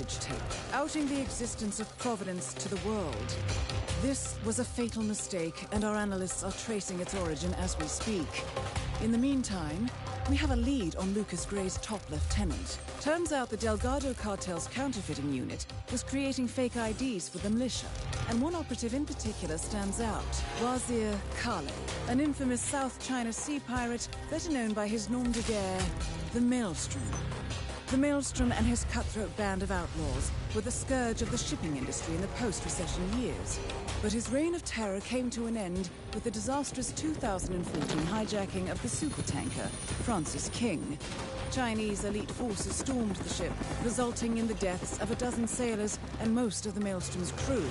message tape, outing the existence of Providence to the world. This was a fatal mistake, and our analysts are tracing its origin as we speak. In the meantime, we have a lead on Lucas Gray's top lieutenant. Turns out the Delgado cartel's counterfeiting unit was creating fake IDs for the militia, and one operative in particular stands out, Wazir Kale, an infamous South China Sea pirate better known by his nom de guerre, the Maelstrom. The Maelstrom and his cutthroat band of outlaws were the scourge of the shipping industry in the post-recession years. But his reign of terror came to an end with the disastrous 2014 hijacking of the supertanker, Francis King. Chinese elite forces stormed the ship, resulting in the deaths of a dozen sailors and most of the Maelstrom's crew.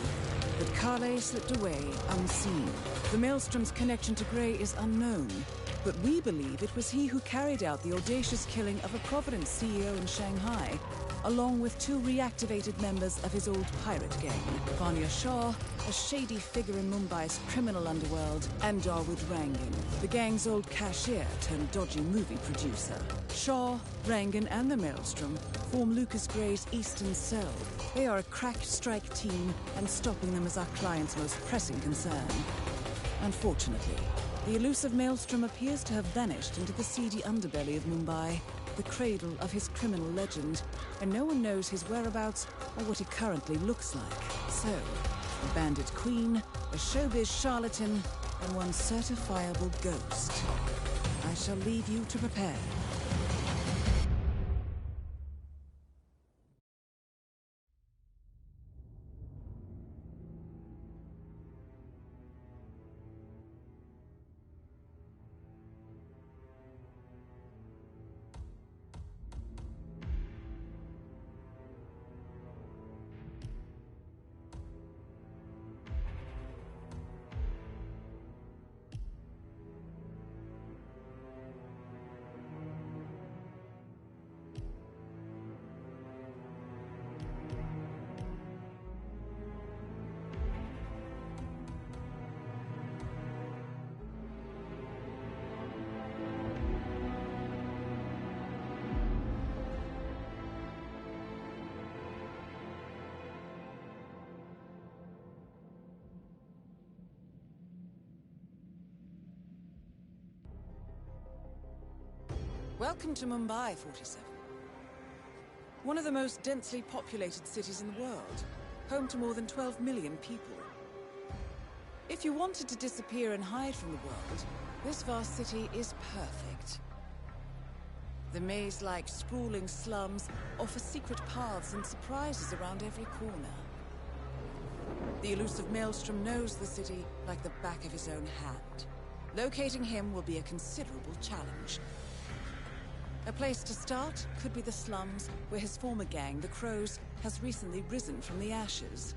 But Kale slipped away unseen. The Maelstrom's connection to Gray is unknown, but we believe it was he who carried out the audacious killing of a Providence CEO in Shanghai, along with two reactivated members of his old pirate gang, Vanya Shah, a shady figure in Mumbai's criminal underworld, and Dawood Rangan, the gang's old cashier turned dodgy movie producer. Shah, Rangan, and the Maelstrom form Lucas Gray's Eastern Cell. They are a crack strike team, and stopping them is our client's most pressing concern. Unfortunately, the elusive Maelstrom appears to have vanished into the seedy underbelly of Mumbai, the cradle of his criminal legend, and no one knows his whereabouts or what he currently looks like. So, a bandit queen, a showbiz charlatan, and one certifiable ghost. I shall leave you to prepare. Welcome to Mumbai, 47. One of the most densely populated cities in the world, home to more than 12 million people. If you wanted to disappear and hide from the world, this vast city is perfect. The maze-like sprawling slums offer secret paths and surprises around every corner. The elusive Maelstrom knows the city like the back of his own hand. Locating him will be a considerable challenge. A place to start could be the slums, where his former gang, the Crows, has recently risen from the ashes.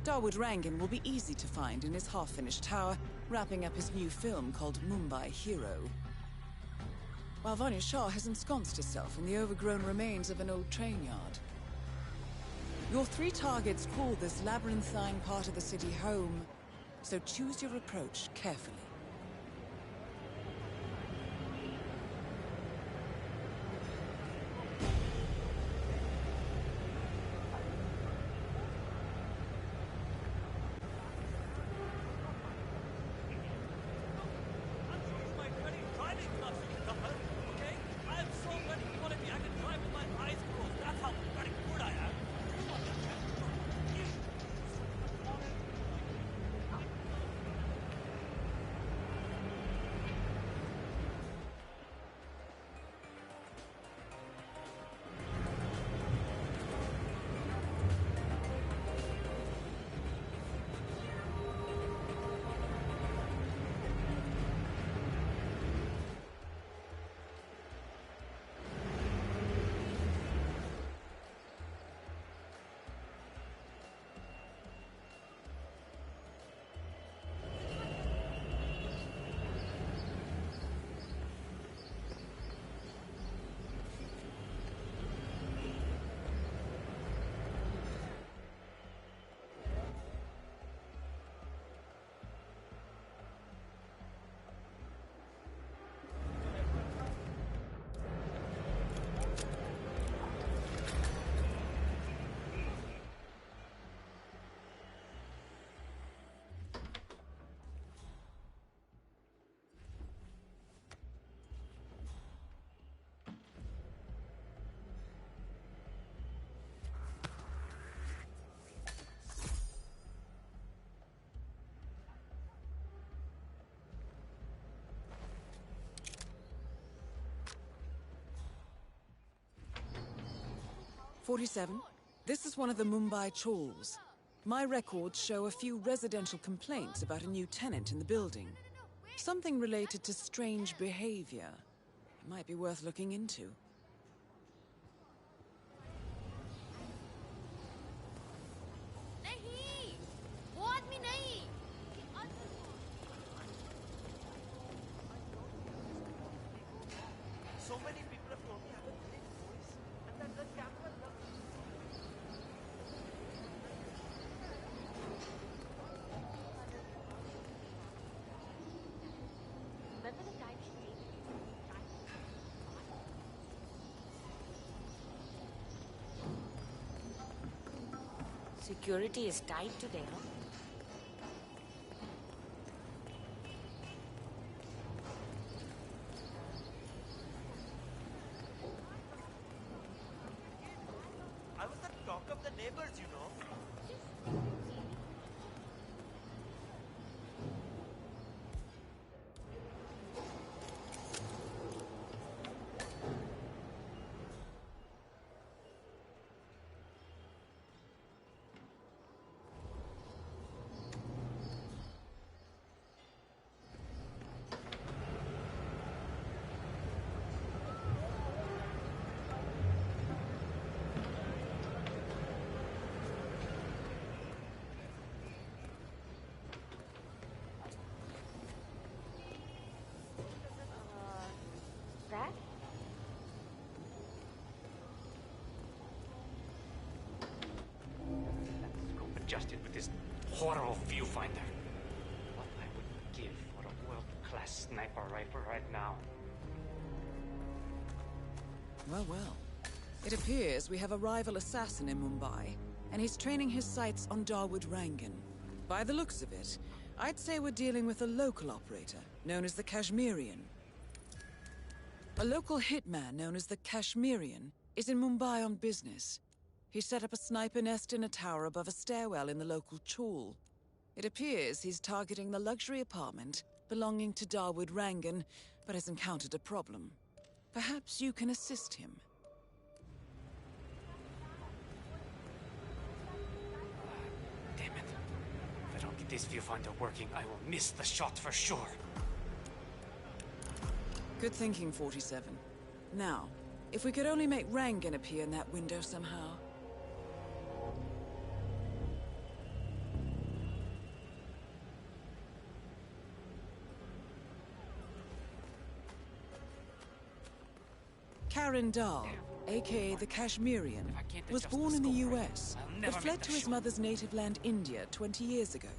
Dawood Rangan will be easy to find in his half-finished tower, wrapping up his new film called Mumbai Hero. While Vanya Shah has ensconced herself in the overgrown remains of an old train yard. Your three targets call this labyrinthine part of the city home, so choose your approach carefully. 47. This is one of the Mumbai chawls. My records show a few residential complaints about a new tenant in the building. Something related to strange behavior. It might be worth looking into. नहीं, वो आदमी नहीं। So many people have told me I have a great voice, and that the camera loves me. Remember the time she gave me time? Security is tight today, huh? I was the talk of the neighbors, you know. That? Scope adjusted with this horrible viewfinder. What I would give for a world-class sniper rifle right now. Well, well. It appears we have a rival assassin in Mumbai, and he's training his sights on Dawood Rangan. By the looks of it, I'd say we're dealing with a local operator, known as the Kashmirian. A local hitman known as the Kashmirian is in Mumbai on business. He set up a sniper nest in a tower above a stairwell in the local chawl. It appears he's targeting the luxury apartment belonging to Dawood Rangan, but has encountered a problem. Perhaps you can assist him. Damn it. If I don't get this viewfinder working, I will miss the shot for sure. Good thinking, 47. Now, if we could only make Rangan appear in that window somehow. Karen Dahl, aka the Kashmirian, was born in the US, but fled to his mother's native land, India, 20 years ago,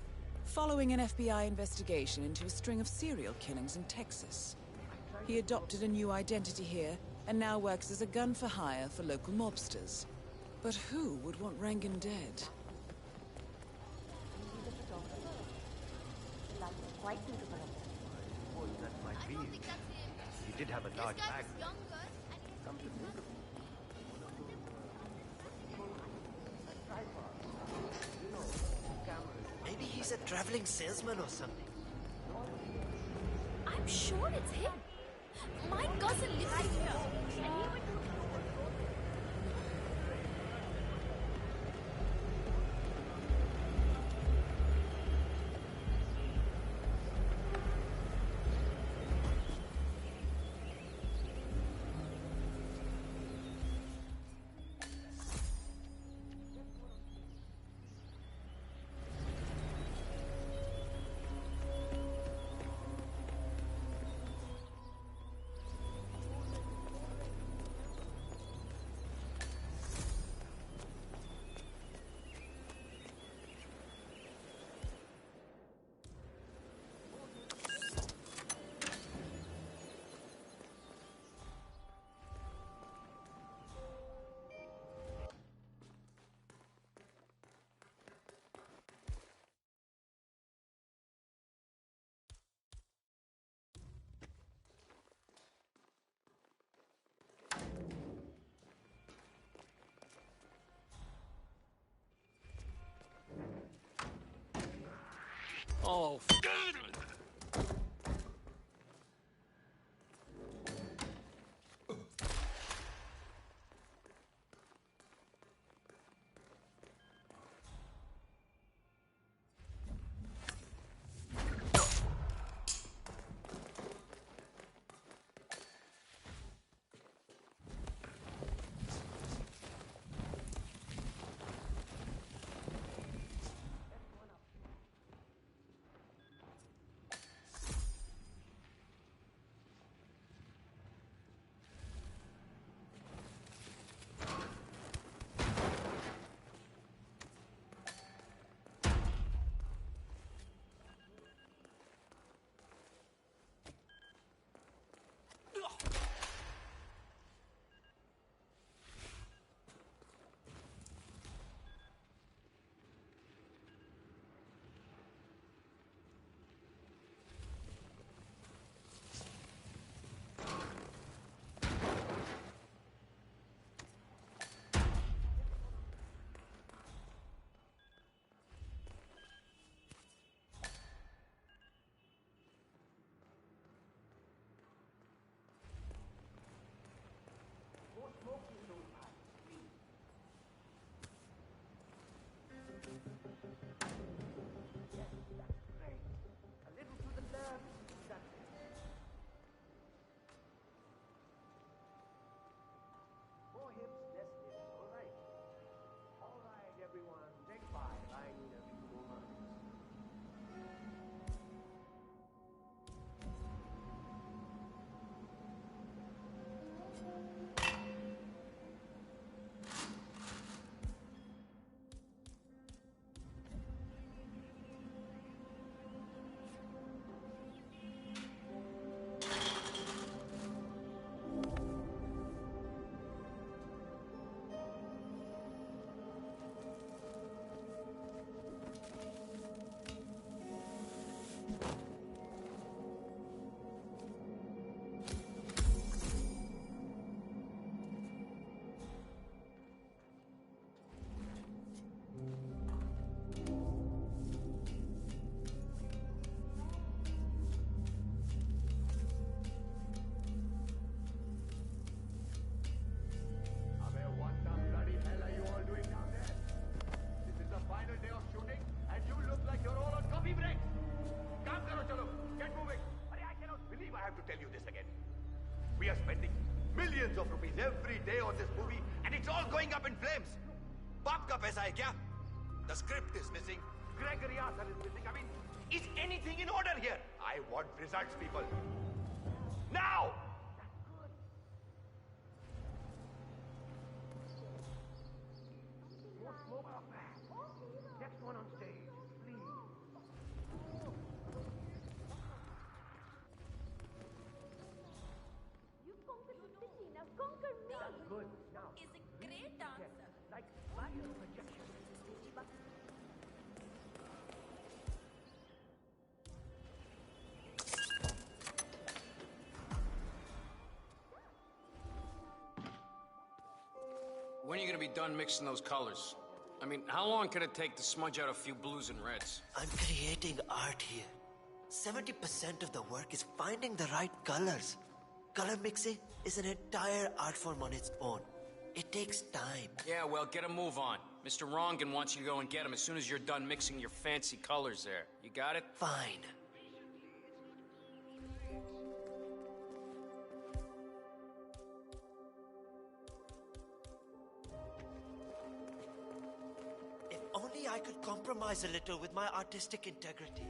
following an FBI investigation into a string of serial killings in Texas. He adopted a new identity here, and now works as a gun for hire for local mobsters. But who would want Rangan dead? Quite beautiful. Oh, that might be it. He did have a large bag. Come to think of it. Maybe he's a traveling salesman or something. I'm sure it's him. My cousin lives here. And he would... Oh, Yes, that's great. A little to the left. That's it. More hips, less hips. All right. All right, everyone. Take 5. I need a few more months. We are spending millions of rupees every day on this movie, and it's all going up in flames. बाप का पैसा है क्या? The script is missing. Gregory Arthur is missing. I mean, is anything in order here? I want results, people. Now! More smoke up back. Next one on stage, please. You conquered the city, now conquer me. That's good. Now, Is a great dancer. like fire projection. When are you gonna be done mixing those colors? I mean, how long can it take to smudge out a few blues and reds? I'm creating art here. 70% of the work is finding the right colors. Color mixing is an entire art form on its own. It takes time. Yeah, well, get a move on. Mr. Rongan wants you to go and get him as soon as you're done mixing your fancy colors there. You got it? Fine. If only I could compromise a little with my artistic integrity.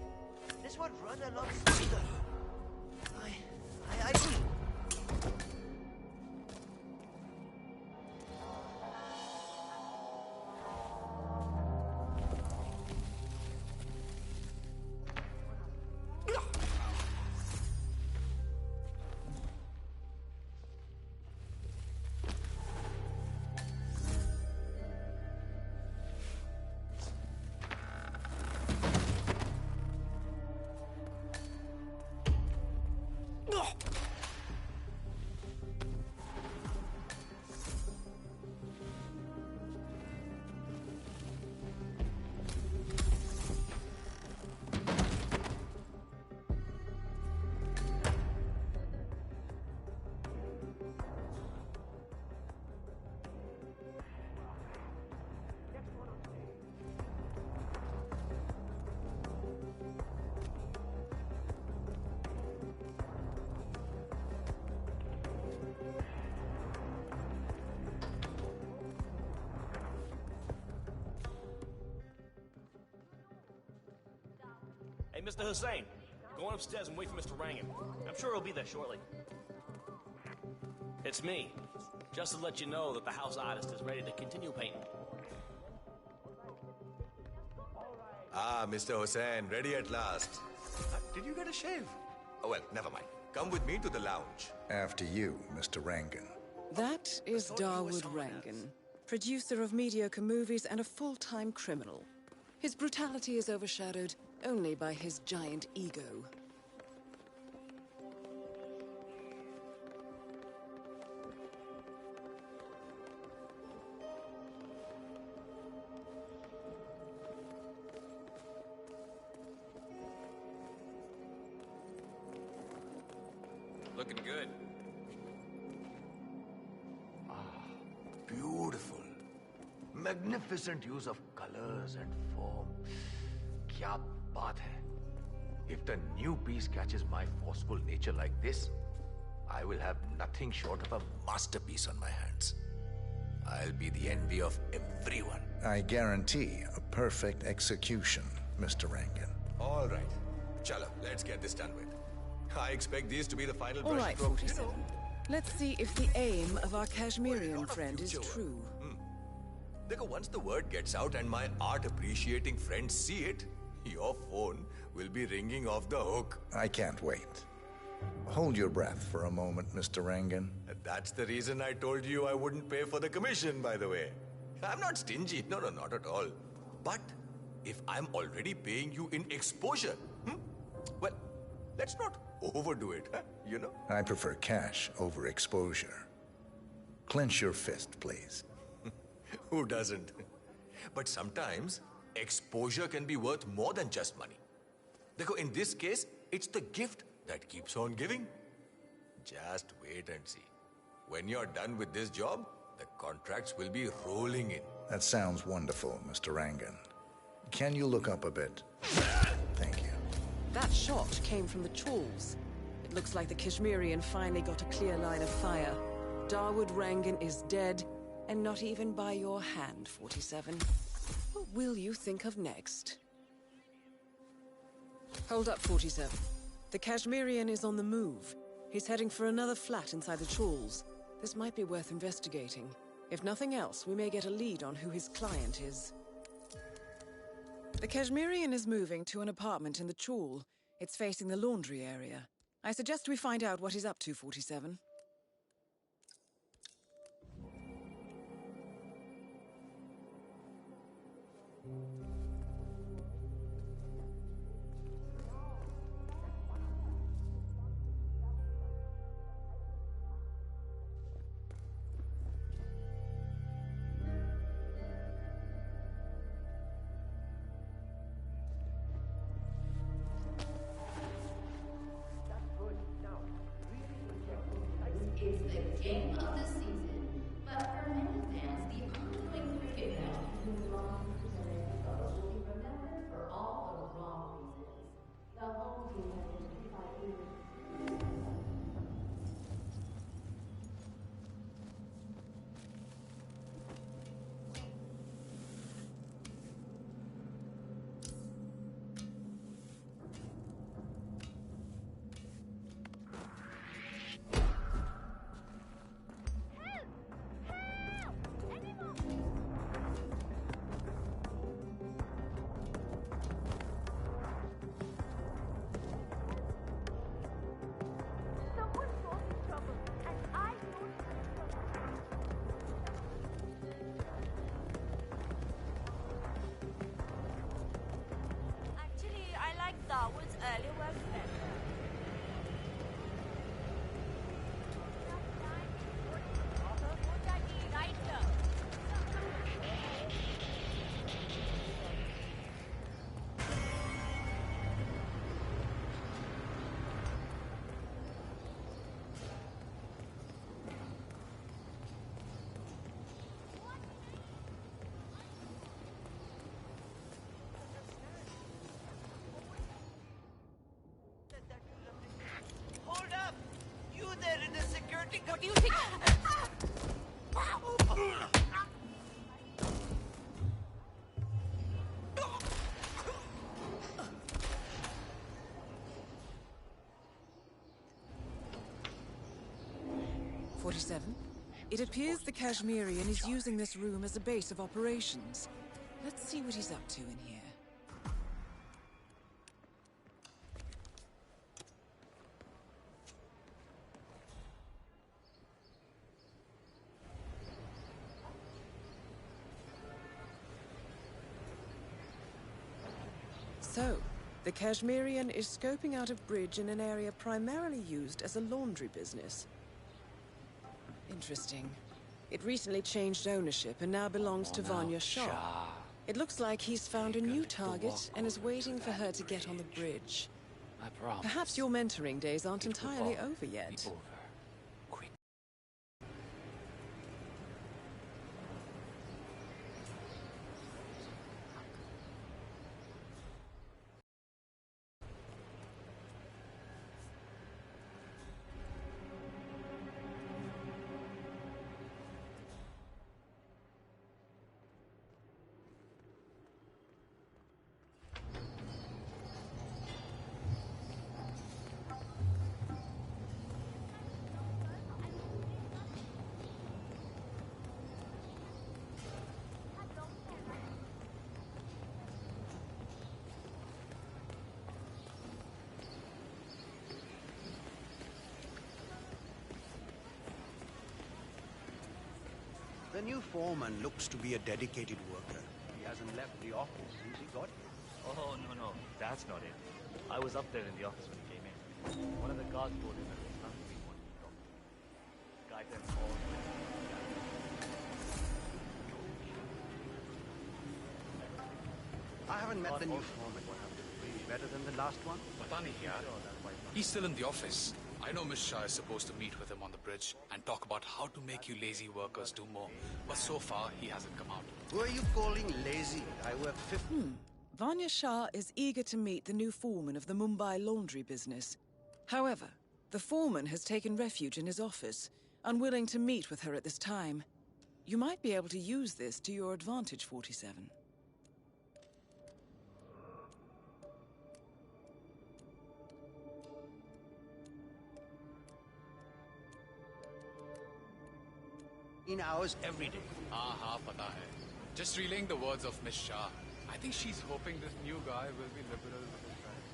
This would run a lot smoother. I Hey, Mr. Hussain, go on upstairs and wait for Mr. Rangan. I'm sure he'll be there shortly. It's me. Just to let you know that the house artist is ready to continue painting. Ah, Mr. Hussain, ready at last. Did you get a shave? Oh, well, never mind. Come with me to the lounge. After you, Mr. Rangan. That is Dawood Rangan, producer of mediocre movies and a full-time criminal. His brutality is overshadowed only by his giant ego. Looking good. Beautiful. magnificent use of colors and form. Kya baat hai? If the new piece catches my forceful nature like this, I will have nothing short of a masterpiece on my hands. I'll be the envy of everyone. I guarantee a perfect execution, Mr. Rangan. All right. Chalo, let's get this done with. I expect these to be the final All right, brushstroke. 47. Let's see if the aim of our Kashmirian friend is true. Dekho, once the word gets out and my art-appreciating friends see it, your phone will be ringing off the hook. I can't wait. Hold your breath for a moment, Mr. Rangan. That's the reason I told you I wouldn't pay for the commission, by the way. I'm not stingy. No, not at all. But if I'm already paying you in exposure, well, let's not overdo it, you know? I prefer cash over exposure. Clench your fist, please. Who doesn't? But sometimes, exposure can be worth more than just money. Dekho, in this case, it's the gift that keeps on giving. Just wait and see. When you're done with this job, the contracts will be rolling in. That sounds wonderful, Mr. Rangan. Can you look up a bit? Thank you. That shot came from the chawls. It looks like the Kashmirian finally got a clear line of fire. Dawood Rangan is dead, and not even by your hand, 47. What will you think of next? Hold up, 47. The Kashmirian is on the move. He's heading for another flat inside the chawls. This might be worth investigating. If nothing else, we may get a lead on who his client is. The Kashmirian is moving to an apartment in the chawl. It's facing the laundry area. I suggest we find out what he's up to, 47. Is the game of the season, but for many fans, the ongoing cricket match between Ron and Fernando will be remembered for all the wrong reasons. The home team has been 55 years. Dawood's early work better. Right here. 47. It appears the Kashmirian is using this room as a base of operations. Let's see what he's up to in here. So, the Kashmirian is scoping out a bridge in an area primarily used as a laundry business. Interesting. It recently changed ownership and now belongs to Vanya Shah. It looks like he's found a new target and is waiting for her to get on the bridge. Perhaps your mentoring days aren't entirely over yet. new foreman looks to be a dedicated worker. He hasn't left the office since he got here. Oh, no, that's not it. I was up there in the office when he came in. One of the guards told him that there's nothing we want to talk to. Guy then called. I haven't met the new foreman. Really better than the last one? Pata nahi yaar. He's still in the office. I know Miss Shah is supposed to meet with him on the bridge and talk about how to make you lazy workers do more. But so far, he hasn't come out. Who are you calling lazy? I work 50. Vanya Shah is eager to meet the new foreman of the Mumbai laundry business. However, the foreman has taken refuge in his office, unwilling to meet with her at this time. You might be able to use this to your advantage, 47. In hours every day. Haan, pata hai. Just relaying the words of Miss Shah. I think she's hoping this new guy will be liberal with his rights.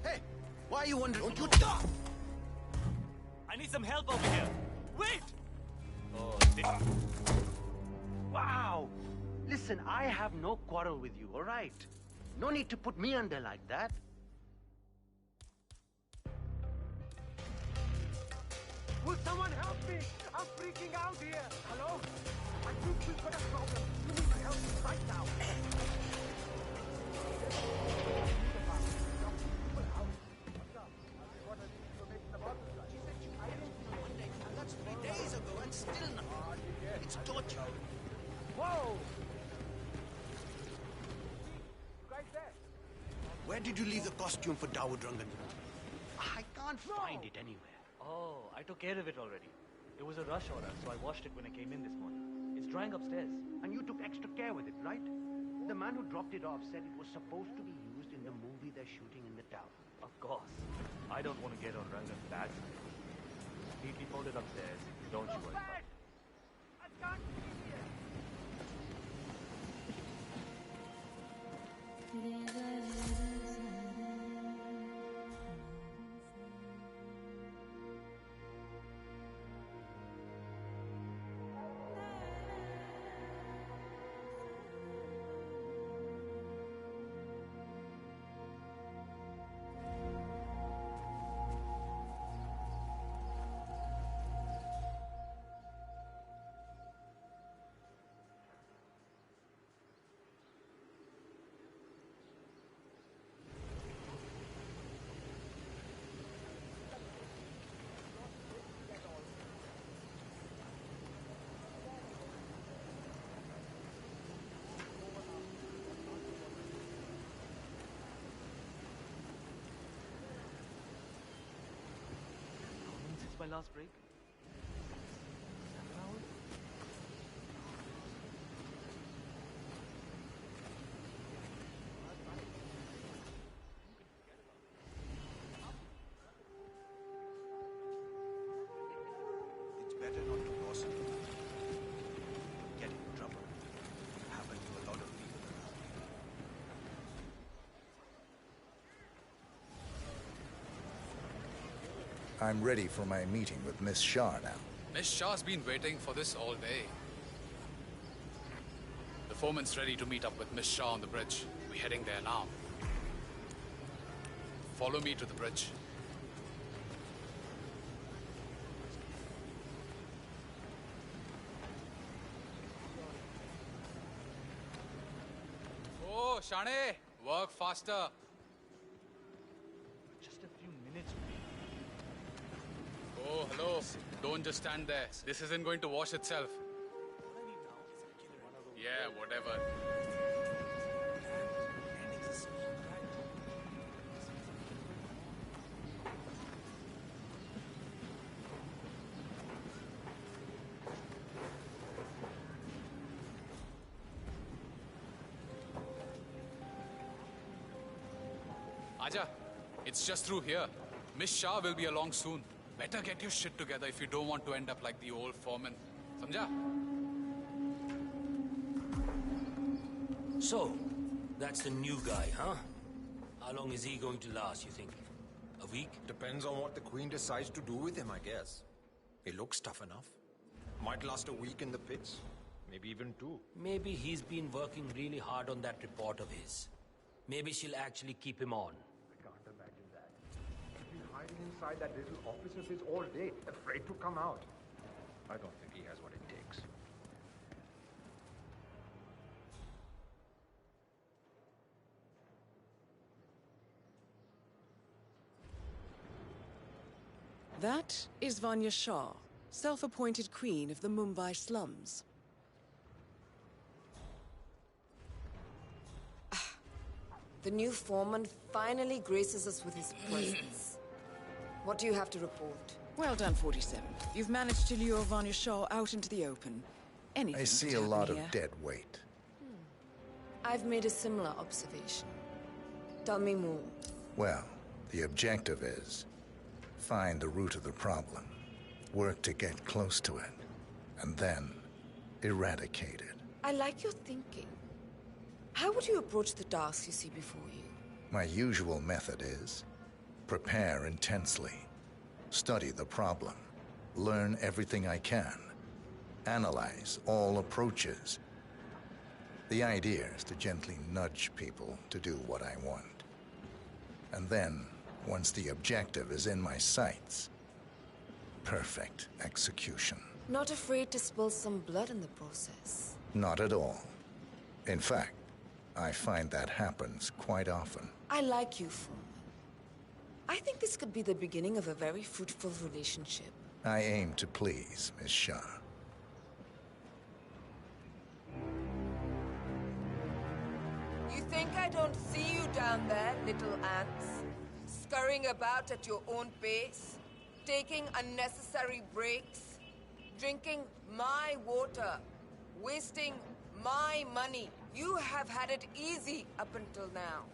Hey, why are you wondering? Don't you talk! I need some help over here. Wait! Oh, Wow! Listen, I have no quarrel with you, all right? No need to put me under like that. Will someone help me? I'm freaking out here. Hello? I think we've got a problem. You need to help me right now. That's 3 days ago and still not. It's torture. Whoa! You guys there? Where did you leave the costume for Dawood Rangan? I can't find it anywhere. Oh, I took care of it already. It was a rush order, so I washed it when I came in this morning. It's drying upstairs. And you took extra care with it, right? The man who dropped it off said it was supposed to be used in the movie they're shooting in the tower. Of course. I don't want to get on Rangan's bad side. Neatly folded upstairs. Don't you worry about it. I can't see here. Since my last break? 7 hours? It's better not to gossip. Get in trouble. It happened to a lot of people around here. I'm ready for my meeting with Miss Shah now. Miss Shah's been waiting for this all day. The foreman's ready to meet up with Miss Shah on the bridge. We're heading there now. Follow me to the bridge. Oh, Shane, work faster. Just a few minutes. Oh, hello. Don't just stand there. This isn't going to wash itself. Yeah, whatever. Aja, it's just through here. Miss Shah will be along soon. Better get your shit together if you don't want to end up like the old foreman. Samjha? So, that's the new guy, huh? How long is he going to last, you think? A week? Depends on what the Queen decides to do with him, I guess. He looks tough enough. Might last a week in the pits. Maybe even 2. Maybe he's been working really hard on that report of his. Maybe she'll actually keep him on. I can't imagine that. He's been hiding inside that little office of his all day, afraid to come out. I don't think he has what it takes. That is Vanya Shah, self-appointed queen of the Mumbai slums. The new foreman finally graces us with his presence. What do you have to report? Well done, 47. You've managed to lure Vanya Shah out into the open. Anything I see could a happen lot of here. dead weight. I've made a similar observation. Tell me more. Well, the objective is find the root of the problem, work to get close to it, and then eradicate it. I like your thinking. How would you approach the task you see before you? My usual method is prepare intensely, study the problem, learn everything I can, analyze all approaches. The idea is to gently nudge people to do what I want. And then, once the objective is in my sights, perfect execution. Not afraid to spill some blood in the process? Not at all. In fact, I find that happens quite often. I like you, Foreman. I think this could be the beginning of a very fruitful relationship. I aim to please, Miss Shah. You think I don't see you down there, little ants? Scurrying about at your own pace? Taking unnecessary breaks? Drinking my water? Wasting my money? You have had it easy up until now.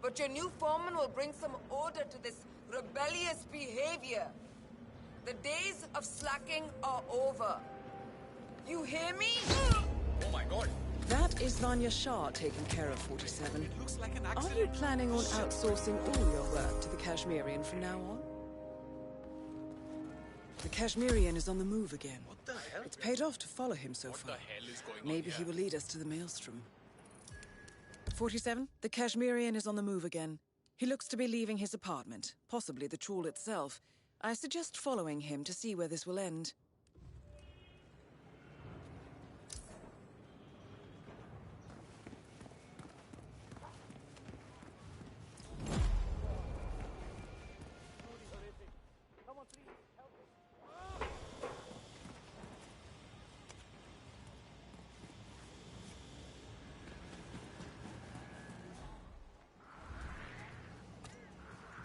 But your new foreman will bring some order to this rebellious behavior. The days of slacking are over. You hear me? Oh my god! That is Vanya Shah taking care of 47. It looks like an Are accident. you planning on outsourcing all your work to the Kashmirian from now on? The Kashmirian is on the move again. What the hell? It's paid off to follow him so far. What the hell is going on Maybe he will lead us to the maelstrom. 47, the Kashmirian is on the move again. He looks to be leaving his apartment, possibly the trawl itself. I suggest following him to see where this will end.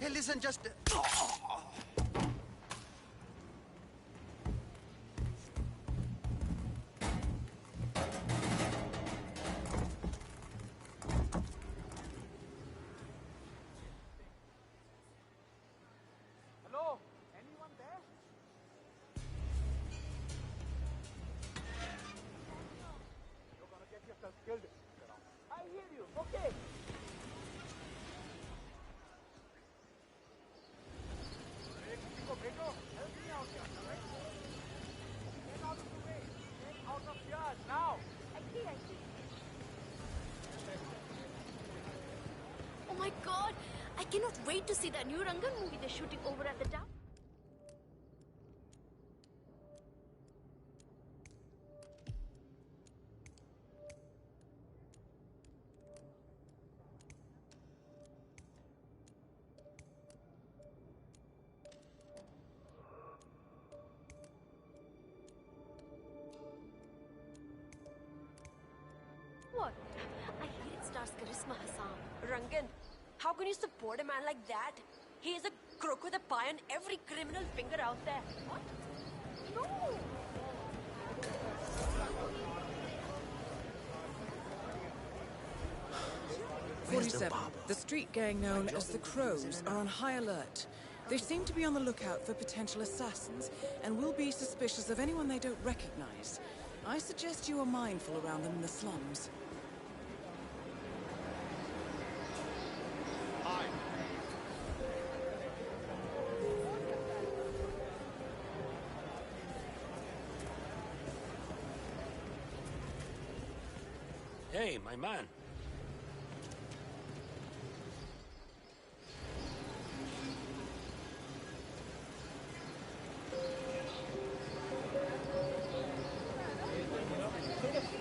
Hey, listen, just... Hello? Anyone there? You're gonna get yourself killed. I hear you. Okay. Help me out here, all right? Get out of the way. Get out of here now. I see. Oh my god! I cannot wait to see that new Rangan movie they're shooting over at the town. What? I hate Star's charisma, Hassan. Rangan, how can you support a man like that? He is a crook with a pie on every criminal finger out there. What? No! 47. The street gang known as the Crows are on high alert. They seem to be on the lookout for potential assassins, and will be suspicious of anyone they don't recognize. I suggest you are mindful around them in the slums. Hi. Hey, my man.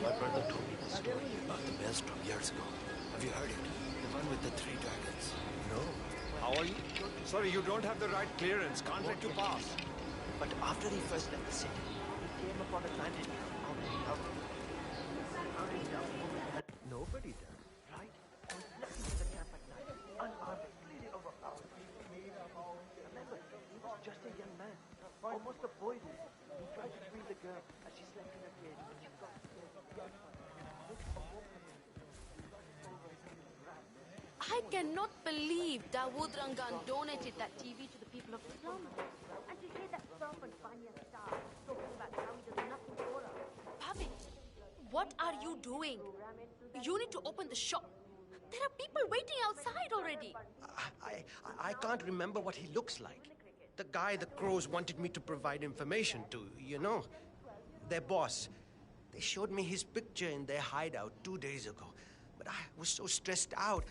My brother told me the story about the maelstrom years ago. Have you heard it? The one with the 3 dragons. No. How are you? Sorry, you don't have the right clearance. Can't let you pass. But after he first left the city, he came upon a landing out. Nobody does, right? I was left into the camp at night, unarmed, completely overpowered. Remember, he was just a young man, almost a boy. He tried to free the girl as she slept in her cage, but she got scared. I cannot believe Dawood Rangan donated that TV to the people of the slum. And to hear that serpent Panya Star talking about how he does nothing for us. Bhavin, what are you doing? You need to open the shop. There are people waiting outside already. I can't remember what he looks like. The guy the crows wanted me to provide information to, you know. Their boss. They showed me his picture in their hideout 2 days ago. But I was so stressed out.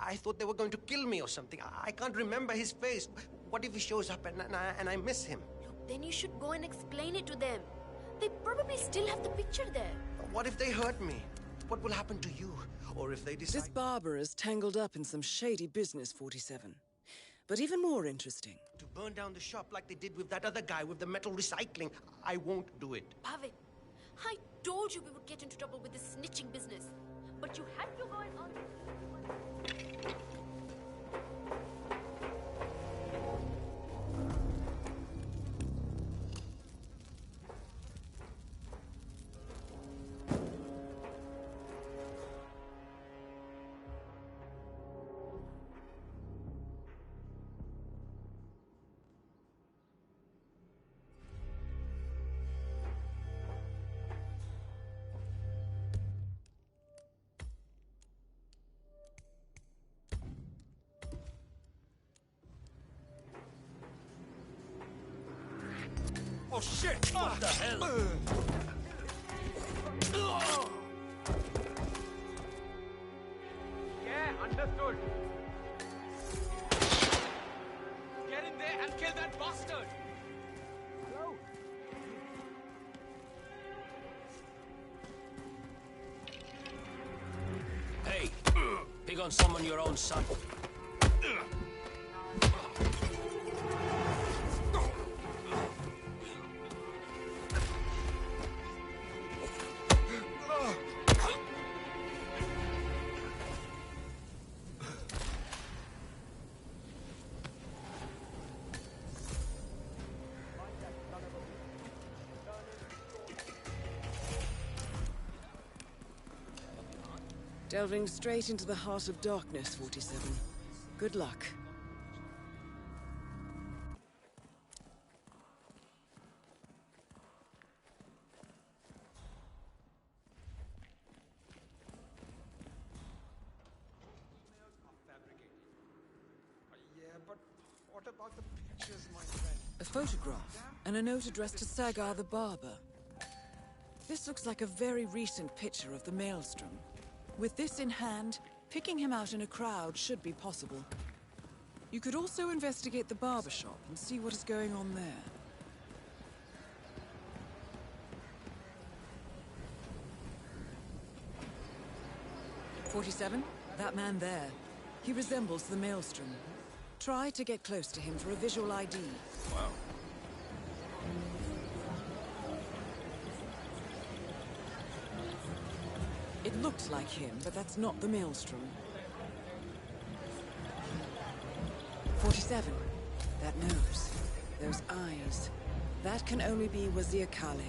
I thought they were going to kill me or something. I can't remember his face. What if he shows up and I miss him? Look, then you should go and explain it to them. They probably still have the picture there. What if they hurt me? What will happen to you? Or if they decide... This barber is tangled up in some shady business, 47. But even more interesting. To burn down the shop like they did with that other guy with the metal recycling, I won't do it. Bhavin, I told you we would get into trouble with this snitching business. But you had to go and on. Oh shit! What the hell? Yeah, understood. Get in there and kill that bastard! Hello? Hey, pick on someone your own son. Delving straight into the heart of darkness, 47. Good luck. Yeah, but what about the pictures, my friend? A photograph and a note addressed to Sagar the barber. This looks like a very recent picture of the Maelstrom. With this in hand, picking him out in a crowd should be possible. You could also investigate the barber shop and see what is going on there. "47? That man there. He resembles the Maelstrom. Try to get close to him for a visual ID. Wow. It looks like him, but that's not the Maelstrom. 47. That nose. Those eyes. That can only be Wazir Kale,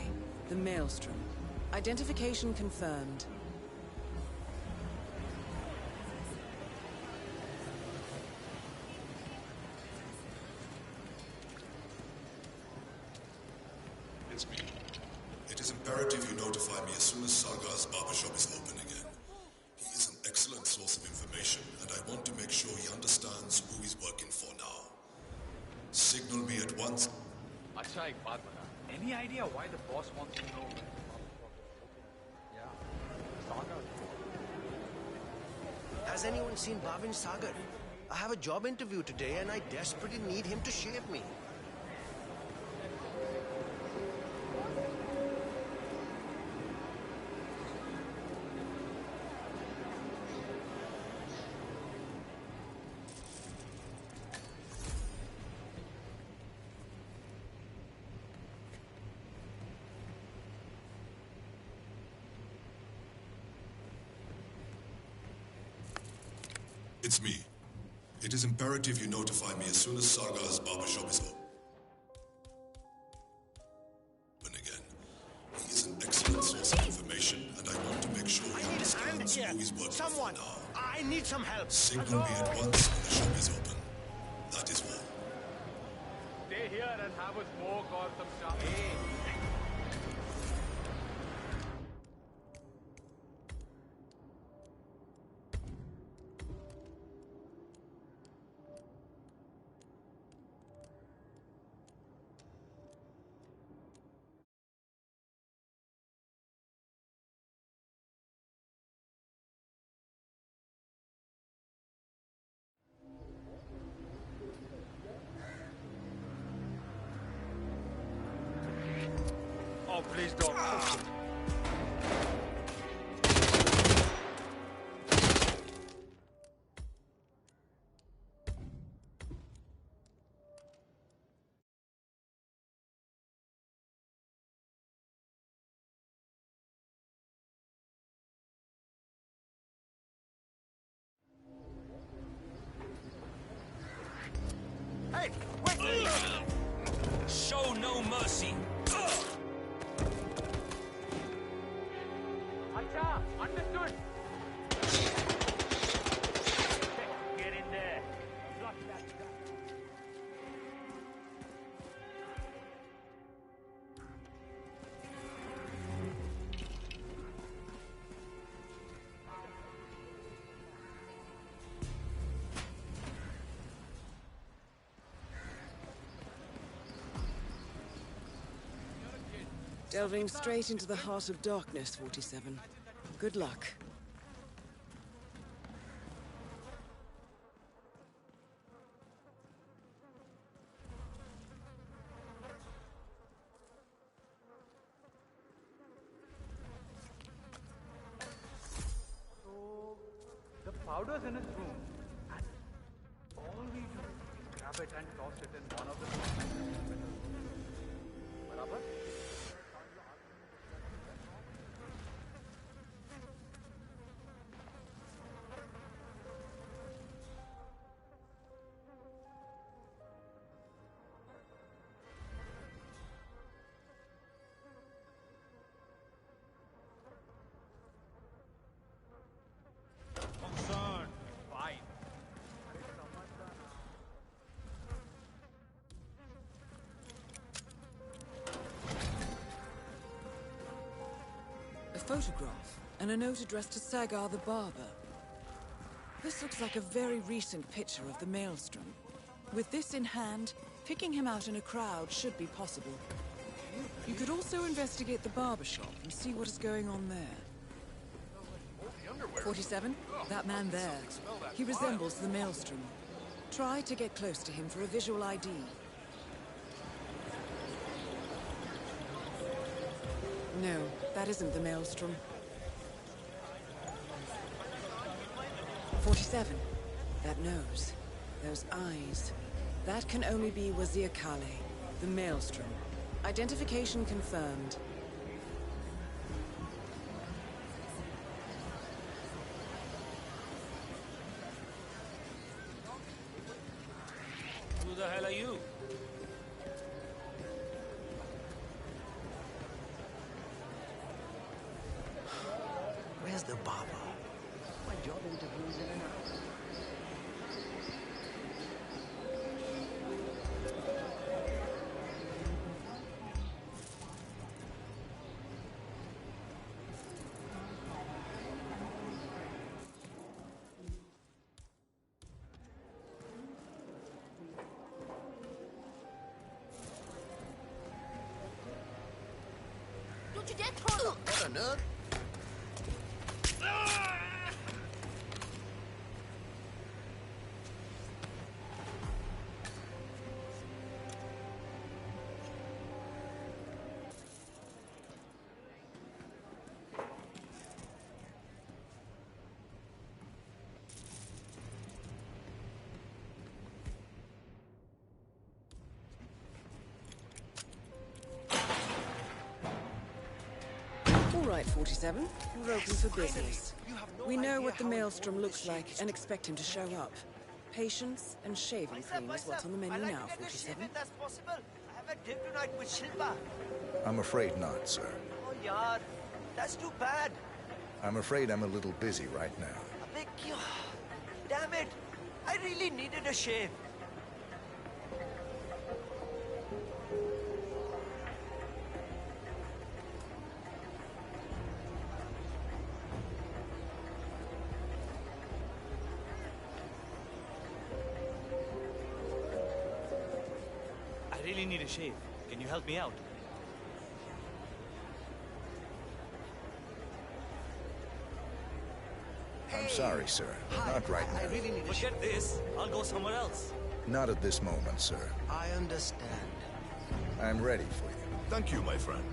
the Maelstrom. Identification confirmed. is imperative you notify me as soon as Sargar's barbershop is open again. He is an excellent source of information, and I want to make sure he understands who he's working for now. Signal me at once. Acha, ek baat bata. Any idea why the boss wants to know? Yeah, Sagar. Has anyone seen Bhavin Sagar? I have a job interview today and I desperately need him to shave me. It's me. It is imperative you notify me as soon as Sargar's barbershop is open again. He is an excellent source of information, and I want to make sure he understands who he's working for now. I need some help. Signal me at once when the shop is open. That is all. Stay here and have a smoke or some shower. Oh, please don't. Hey, wait! Show no mercy. Acha, understood. Get in there. Block that guy. Delving straight into the heart of darkness, 47. Good luck. So, the powder's in his room, and all we do is grab it and toss it in one of the Barabar? Concerned. Fine. A photograph and a note addressed to Sagar the barber. This looks like a very recent picture of the Maelstrom. With this in hand, picking him out in a crowd should be possible. You could also investigate the barber shop and see what is going on there. 47? That man there. He resembles the Maelstrom. Try to get close to him for a visual ID. No, that isn't the Maelstrom. 47. That nose. Those eyes. That can only be Wazir Kale, the Maelstrom. Identification confirmed. Who the hell are you? Where's the barber? My job interview's in an hour. Don't you dare throw them! What on earth? All right, 47. We're open for business. We know what the Maelstrom looks like and expect him to show up. Patience and shaving cream is what's on the menu now, 47. That's possible. I have a date tonight with Shilpa. I'm afraid not, sir. Oh, yaar. That's too bad. I'm afraid I'm a little busy right now. Abbe, kyun? Damn it. I really needed a shave. I really need a shave. Can you help me out? I'm sorry, sir. Not right I now. really need a shave. Forget this. I'll go somewhere else. Not at this moment, sir. I understand. I'm ready for you. Thank you, my friend.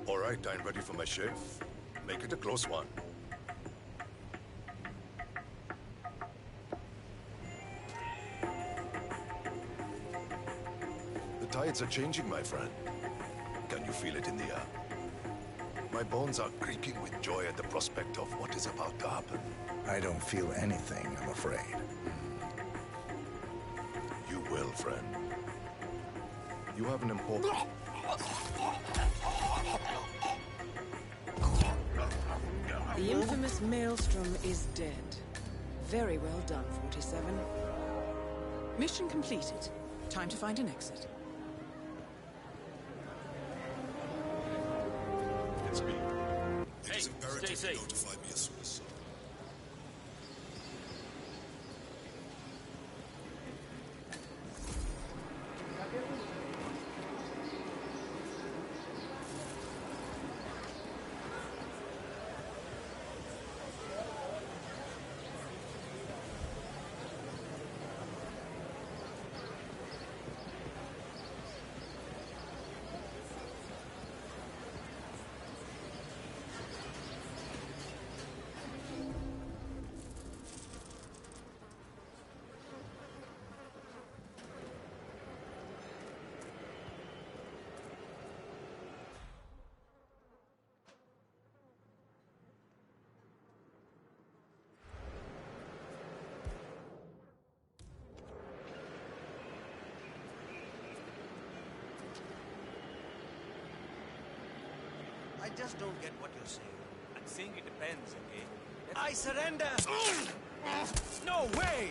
All right, I'm ready for my shave. Make it a close one. The tides are changing, my friend. Can you feel it in the air? My bones are creaking with joy at the prospect of what is about to happen. I don't feel anything, I'm afraid. You will, friend. You have an important... The infamous Maelstrom is dead. Very well done, 47. Mission completed. Time to find an exit. It's me. It Hey, is imperative stay you safe. notify me as soon as so. I just don't get what you're saying. I'm saying it depends, okay? I surrender! No way!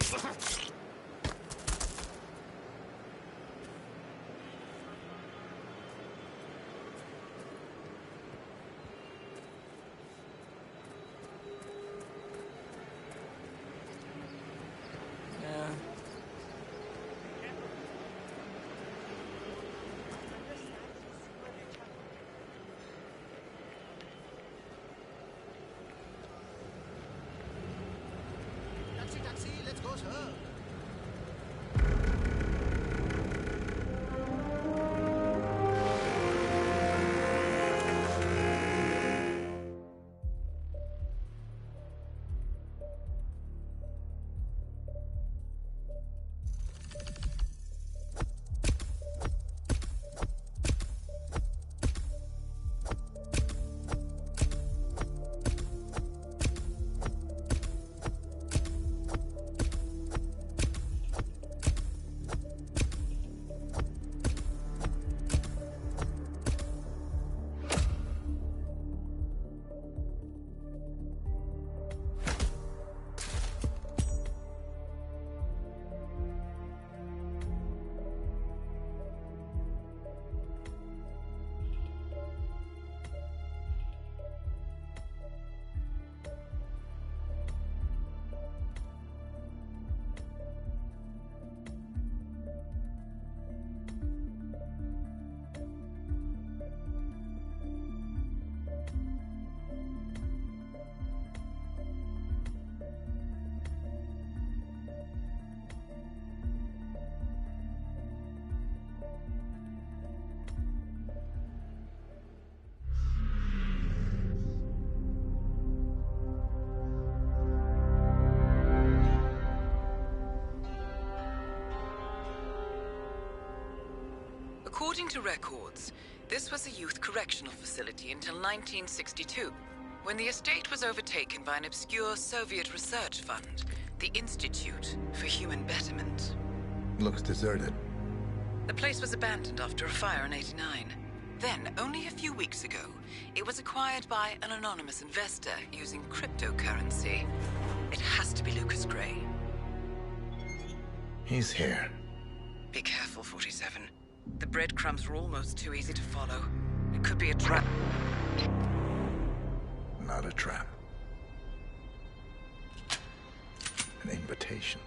Yeah. Taxi, let's go, sir. According to records, this was a youth correctional facility until 1962, when the estate was overtaken by an obscure Soviet research fund, the Institute for Human Betterment. Looks deserted. The place was abandoned after a fire in '89. Then, only a few weeks ago, it was acquired by an anonymous investor using cryptocurrency. It has to be Lucas Gray. He's here. Be careful, 47. The breadcrumbs were almost too easy to follow. It could be a trap. Not a trap. An invitation.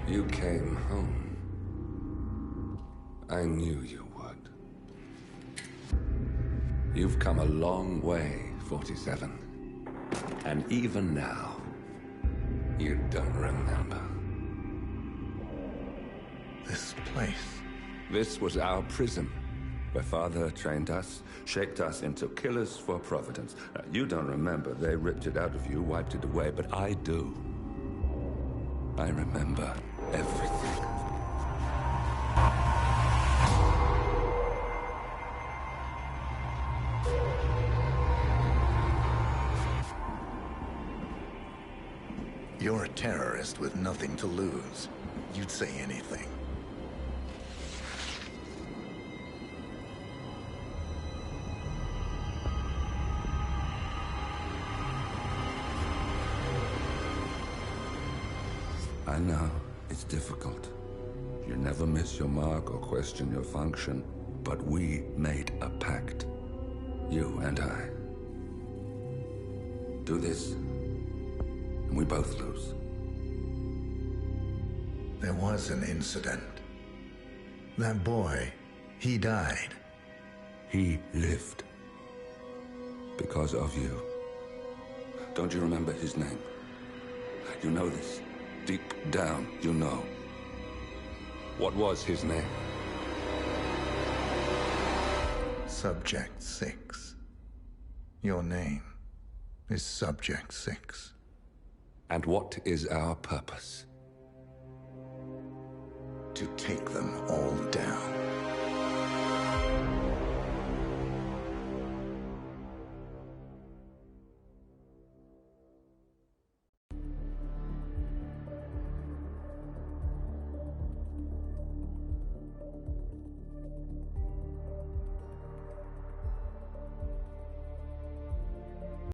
You came home. I knew you would. You've come a long way, 47. And even now, you don't remember. This place. This was our prison, where Father trained us, shaped us into killers for Providence. You don't remember. They ripped it out of you, wiped it away, but I do. I remember everything. You're a terrorist with nothing to lose. You'd say anything. I know, it's difficult. You never miss your mark or question your function, but we made a pact. You and I. Do this, and we both lose. There was an incident. That boy, he died. He lived. Because of you. Don't you remember his name? You know this. Deep down, you know. What was his name? Subject 6. Your name is Subject 6. And what is our purpose? To take them all.